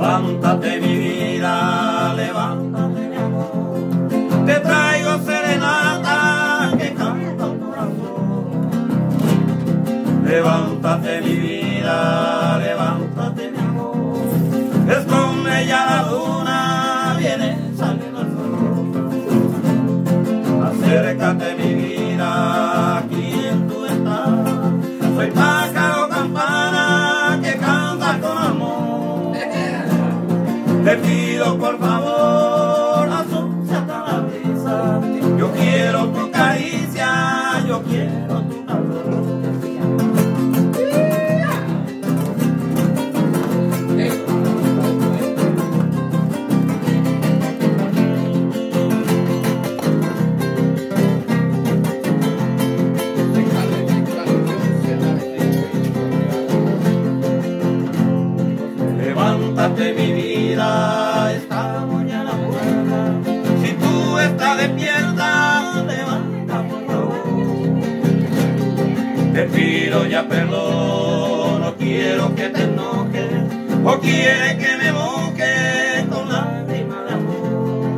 Levántate mi vida, levántate mi amor, te traigo serenata que canta un corazón. Levántate mi vida, levántate mi amor, esconde ya la luna, viene saliendo el sol. Acércate mi vida, aquí en tu estado, soy pájaro campana que canta con amor. Te pido por favor, asóciate a la brisa, yo quiero tu caricia, yo quiero tu calor. Levántate mi vida, esta mañana buena, si tú estás despierta, levanta por favor. Te pido ya perdón, no quiero que te enojes, o quieres que me moje con lágrimas de amor.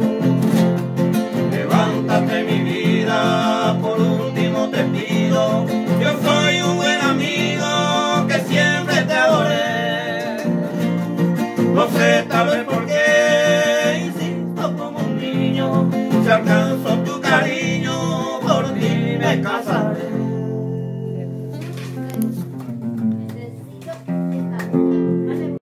Levántate mi vida, por último te pido, yo soy un buen amigo que siempre te adoré. No sé, tal vez